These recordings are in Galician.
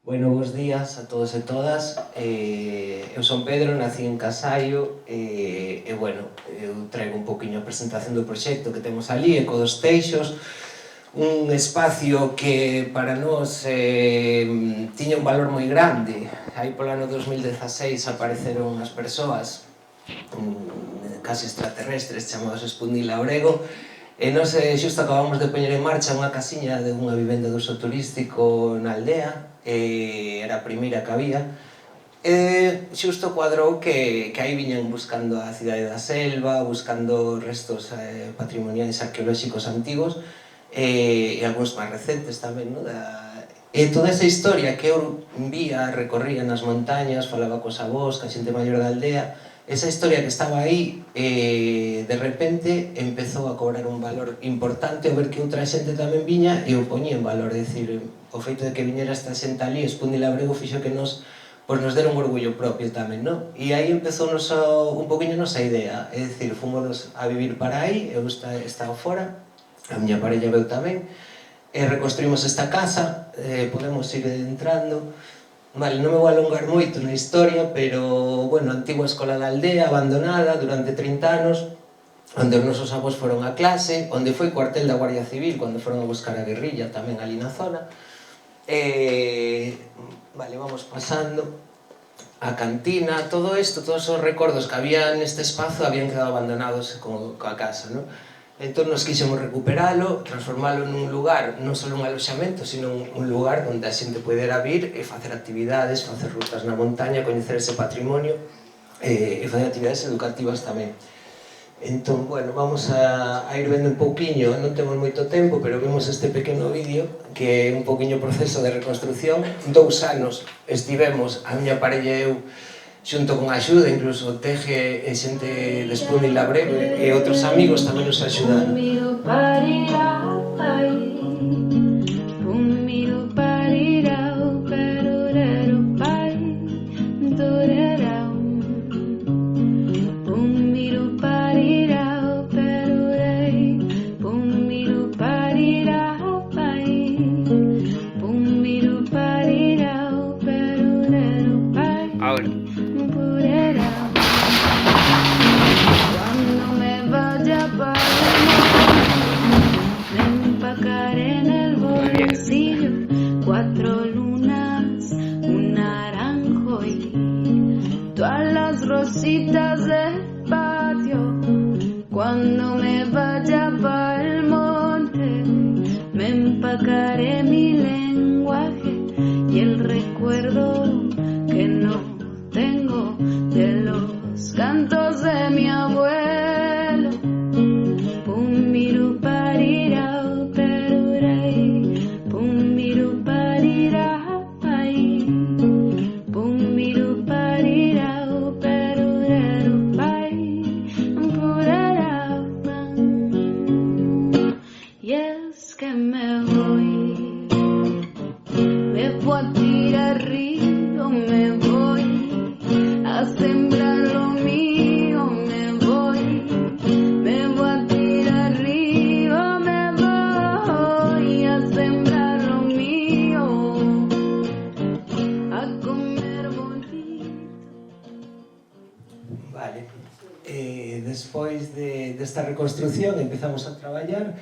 Bueno, bons días a todos e todas. Eu son Pedro, nací en Casallo bueno, eu traigo un poquinho a presentación do proxecto que temos ali, Eco dos Teixos, un espacio que para nós tiña un valor moi grande. Aí polo ano 2016 apareceron as persoas casi extraterrestres chamados Spundi e Labrego, e nós xusto acabamos de poñer en marcha unha casiña de unha vivenda de uso turístico na aldea, era a primeira que había, e xusto cuadrou que aí viñan buscando a cidade da selva, buscando restos patrimoniais arqueolóxicos antigos e algúns máis recentes tamén, no? E toda esa historia que eu vía, recorría nas montañas, falaba cos avós, ca xente maior da aldea, esa historia que estaba aí, de repente empezou a cobrar un valor importante ao ver que outra xente tamén viña e o poñía en valor, é dicir, o feito de que viñera esta xente ali, Spundi e Labrego, fixo que nos dera un orgullo propio tamén, non? E aí empezou un poquinho nosa idea, é dicir, fomos a vivir para aí, eu estaba fora, a miña parella veu tamén, e reconstruímos esta casa, podemos ir entrando. Vale, non me vou alongar moito na historia, pero, bueno, a antigua escola da aldea, abandonada durante 30 anos, onde os nosos avós foron a clase, onde foi cuartel da Guardia Civil, cando foron a buscar a guerrilla tamén ali na zona. Vale, vamos pasando. A cantina, todo isto, todos os recordos que había neste espazo habían quedado abandonados coa casa, non? Entón nos quixemos recuperalo, transformalo nun lugar, non só un aloxamento, sino un lugar onde a xente podera vir e facer actividades, facer rutas na montaña, coñecer ese patrimonio e facer actividades educativas tamén. Entón, bueno, vamos a ir vendo un pouquiño, non temos moito tempo, pero vemos este pequeno vídeo que é un pouquiño proceso de reconstrucción. 2 anos estivemos, a miña parella e eu, xunto con axuda, incluso Teje e xente de Spundi e Labrego e outros amigos tamén nos axudaron. Rositas del patio, cuando me vaya pa'l monte, me empacaré mi lenguaje y el recuerdo que no tengo de los cantos de mi abuelo. Pum miru parirao peruray, pum miru parirao pai, pum miru parirao perurero pai, purerao pan. Y es que me voy a tirar río, me voy a sembrar lo mío, me voy a tirar río, me voy a sembrar lo mío, a comer bonito. Vale, despois desta reconstrucción empezamos a traballar.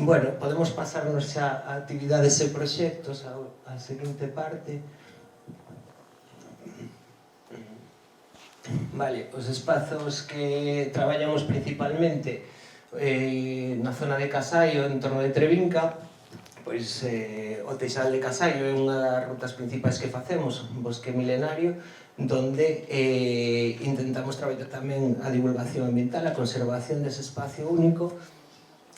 Bueno, podemos pasarnos xa a actividades e proxectos a seguinte parte. Vale, os espazos que traballamos principalmente na zona de Casallo, en torno de Trevinca, pois o Teixal de Casallo é unha das rutas principais que facemos, un bosque milenario, donde intentamos traballar tamén a divulgación ambiental, a conservación dese espacio único,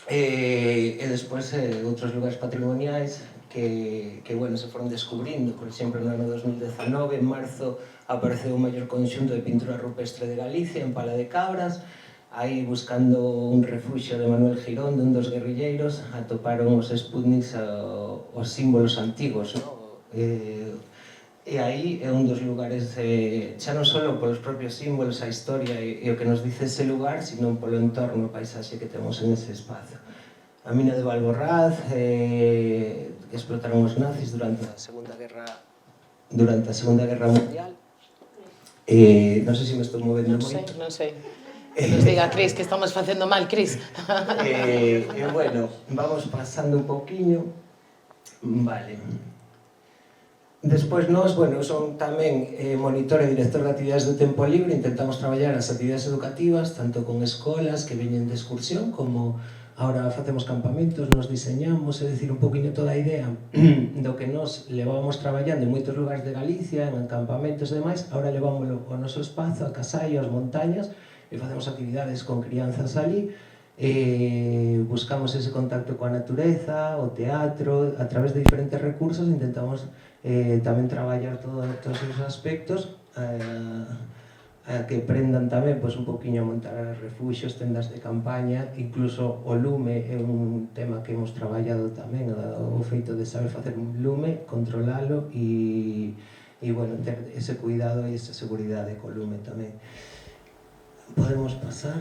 e despois outros lugares patrimoniais que bueno, se foron descubrindo. Por exemplo, no ano 2019, en marzo, apareceu o maior conxunto de pintura rupestre de Galicia, en Pala de Cabras. Aí, buscando un refuxio de Manuel Girón, dun dos guerrilleiros, atoparon os Sputniks os símbolos antigos, no? E aí é un dos lugares, xa non só polos propios símbolos, a historia e o que nos dice ese lugar, sino polo entorno, o paisaxe que temos en ese espazo. a mina de Valborraz, que explotaron os nazis durante a Segunda Guerra Mundial. Non sei se me estou movendo moito. Non sei. Que nos diga Cris que estamos facendo mal, Cris. Bueno, vamos pasando un pouquiño. Vale. Despois nós, bueno, eu son tamén monitor e director de actividades do tempo libre. Intentamos traballar as actividades educativas tanto con escolas que veñen de excursión como ahora facemos campamentos, nos diseñamos, é dicir, un poquinho toda a idea do que nos levábamos traballando en moitos lugares de Galicia, en campamentos e demais, ahora levámoslo ao noso espazo, a Casallo, as montañas, e facemos actividades con crianzas ali, buscamos ese contacto coa natureza, o teatro, a través de diferentes recursos intentamos tamén traballar todos esos aspectos, a que prendan tamén un poquinho a montar refuxios, tendas de campaña, incluso o lume é un tema que hemos traballado tamén, o feito de saber facer un lume, controlalo e bueno, ter ese cuidado e esa seguridade co lume tamén. Podemos pasar.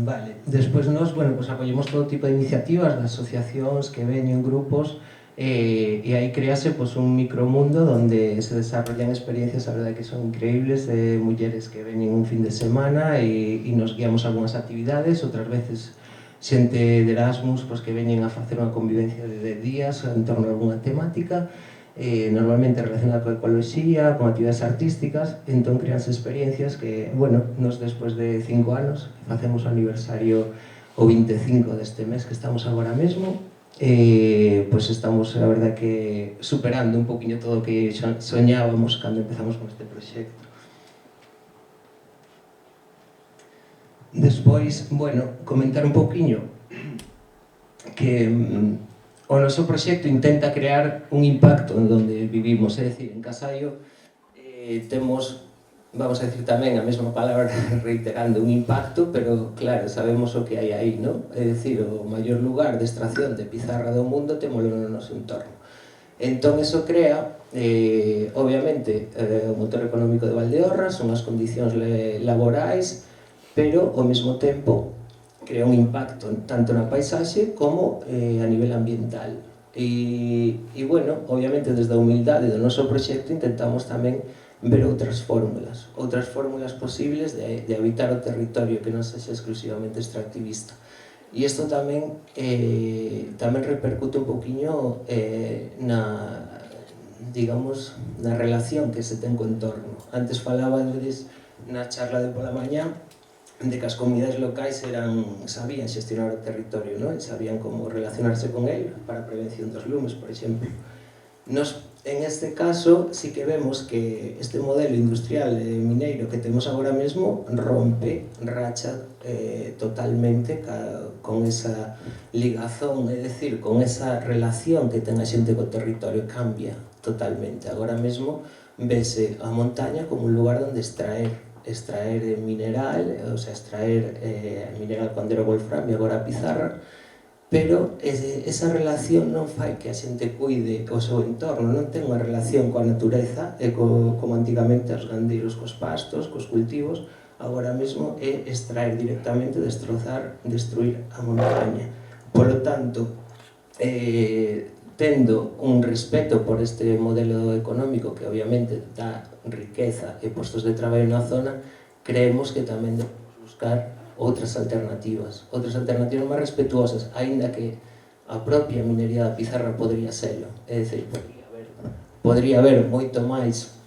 Vale, despois nós, bueno, apoiamos todo tipo de iniciativas de asociacións que veñen grupos e aí crease un micromundo onde se desarrollan experiencias, a verdade que son increíbles, de mulleres que veñen un fin de semana e nos guiamos algunhas actividades, outras veces xente de Erasmus que veñen a facer unha convivencia de 10 días en torno a algunha temática, normalmente relacionada coa ecoloxía, con actividades artísticas, entón creanse experiencias que, bueno, nos despois de 5 anos facemos o aniversario o 25 deste mes que estamos agora mesmo, estamos, a verdade que, superando un poquinho todo o que soñábamos cando empezamos con este proxecto. Despois, bueno, comentar un poquinho que o noso proxecto intenta crear un impacto en donde vivimos, é dicir, en Casallo temos, vamos a decir tamén a mesma palabra reiterando, un impacto, pero claro, sabemos o que hai aí, non? É dicir, o maior lugar de extracción de pizarra do mundo témolo no noso entorno. Entón, eso crea, obviamente, o motor económico de Valdeorras, son as condicións laborais, pero, ao mesmo tempo, crea un impacto tanto na paisaxe como a nivel ambiental. E, bueno, obviamente, desde a humildade do noso proxecto intentamos tamén ver outras fórmulas posibles de habitar o territorio que non sexa exclusivamente extractivista. E isto tamén repercute un poquinho digamos, na relación que se ten co entorno. Antes falabades na charla de pola mañá de que as comunidades locais sabían xestionar o territorio, non? Sabían como relacionarse con el para a prevención dos lumes, por exemplo. Nos, en este caso, sí que vemos que este modelo industrial mineiro que temos agora mesmo racha totalmente con esa ligazón, é dicir, con esa relación que ten a xente co territorio, cambia totalmente. Agora mesmo vese a montaña como un lugar onde extraer mineral, o sea, extraer mineral cando era wolframio, agora a pizarra, pero esa relación non fai que a xente cuide o seu entorno, non ten unha relación coa natureza, como antigamente os gandeiros cos pastos, cos cultivos, agora mesmo é extraer directamente, destruir a montaña. Por lo tanto, tendo un respeto por este modelo económico que obviamente dá riqueza e postos de traballo na zona, creemos que tamén debemos buscar outras alternativas máis respetuosas, aínda que a propia minería da pizarra podría serlo, é dicir, podría haber moito máis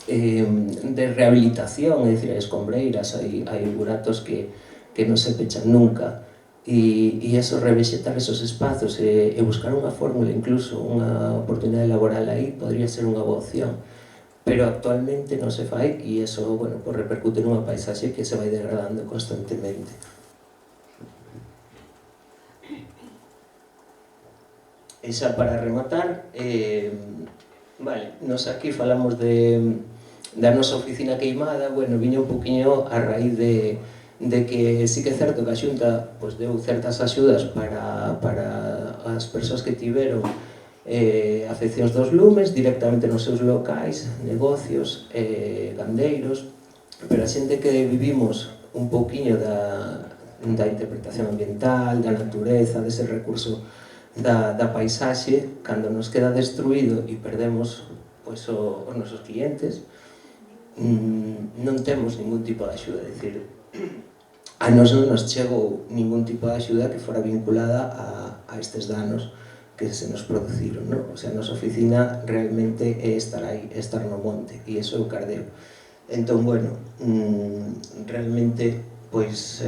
de rehabilitación, é dicir, hai escombreiras, hai buratos que non se pechan nunca, e eso, revexetar esos espazos e buscar unha fórmula, incluso unha oportunidade laboral aí, podría ser unha boa opción, pero actualmente non se fai e eso, bueno, repercute nunha paisaxe que se vai degradando constantemente. E xa para rematar, vale, nos aquí falamos da nosa oficina queimada, bueno, viña un poquinho a raíz de que sí que é certo que a Xunta deu certas axudas para as persoas que tiveron afeccións dos lumes directamente nos seus locais, negocios, gandeiros, pero a xente que vivimos un poquinho da interpretación ambiental, da natureza, dese recurso da paisaxe, cando nos queda destruído e perdemos pois, os nosos clientes, non temos ningún tipo de axuda. É dicir, a nos non nos chegou ningún tipo de axuda que fora vinculada a estes danos que se nos produciron, non? O sea, a nosa oficina realmente é estar aí, estar no monte, e iso é o cardeo. Entón, bueno, realmente, pois,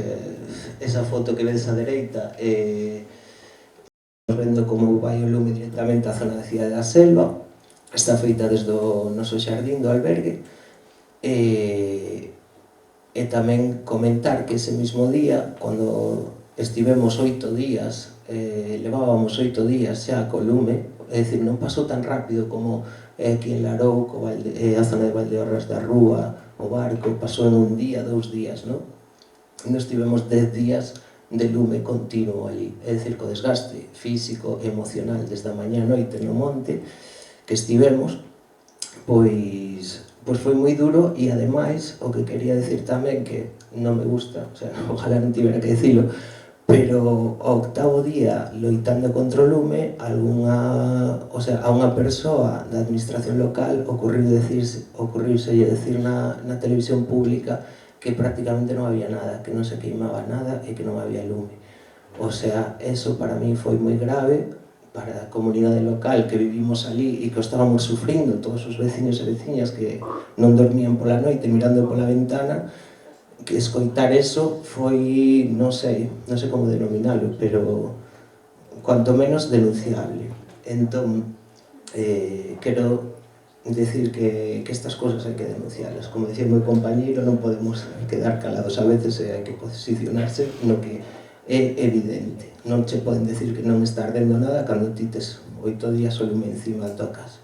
esa foto que vedes á dereita, vendo como vai o lume directamente á zona da cidade da Selva, está feita desde o noso xardín do albergue, e tamén comentar que ese mismo día, cando estivemos 8 días, levábamos 8 días xa co lume, é dicir, non pasou tan rápido como aquí en Larou, a zona de Valdeorras da Rúa, o barco, pasou en un día, 2 días, non? Nos tivemos 10 días de lume continuo ali, é dicir, co desgaste físico e emocional desde a mañá a noite no monte que estivemos, pois foi moi duro. E ademais, o que quería decir tamén, que non me gusta, o sea, ojalá non tivera que decilo, pero ao 8º día loitando contra o lume, a unha persoa da administración local ocurriuselle decir na televisión pública que prácticamente non había nada, que non se queimaba nada e que non había lume. O sea, eso para mí foi moi grave, para a comunidade local que vivimos ali e que estábamos sufrindo, todos os veciños e veciñas que non dormían pola noite mirando pola ventana, que escoitar eso foi, non sei como denominalo, pero cuanto menos denunciable. Entón, quero decir que estas cosas hai que denunciarlas. Como decía o meu compañeiro, non podemos quedar calados a veces, hai que posicionarse no que é evidente. Non che poden decir que non está ardendo nada cando ti tes 8 días o lume encima da tua casa.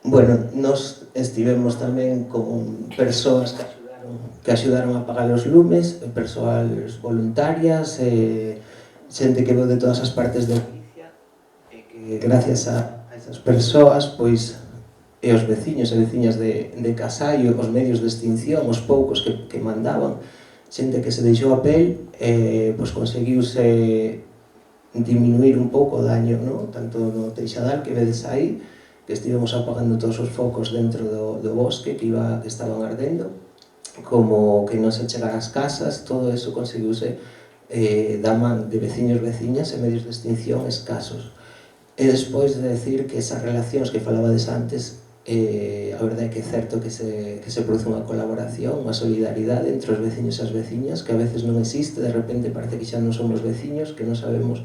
Bueno, nos estivemos tamén con persoas que axudaron a apagar os lumes, persoas voluntarias, xente que veu de todas as partes de Galicia, e que gracias a esas persoas, pois, e os veciños e veciñas de Casallo, os medios de extinción, os poucos que mandaban, xente que se deixou a pel, pois conseguiuse diminuir un pouco o daño, no? Tanto no Teixadal que vedes aí, que estivemos apagando todos os focos dentro do bosque que estaban ardendo, como que non se chegar ás casas, todo eso conseguiuse da man de veciños, veciñas e medios de extinción escasos. E despois de decir que esas relacións que falabades antes, a verdade é que é certo que se produce unha colaboración, unha solidaridade entre os veciños e as veciñas, que a veces non existe, de repente parece que xa non somos veciños, que non sabemos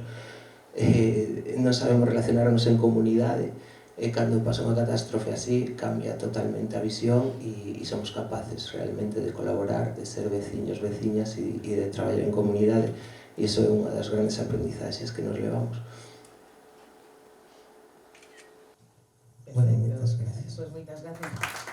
relacionarnos en comunidade, e cando pasa unha catástrofe así cambia totalmente a visión e somos capaces realmente de colaborar, de ser veciños, veciñas e de traballar en comunidade, e iso é unha das grandes aprendizaxes que nos levamos. Bueno, moitas gracias. Pois moitas gracias.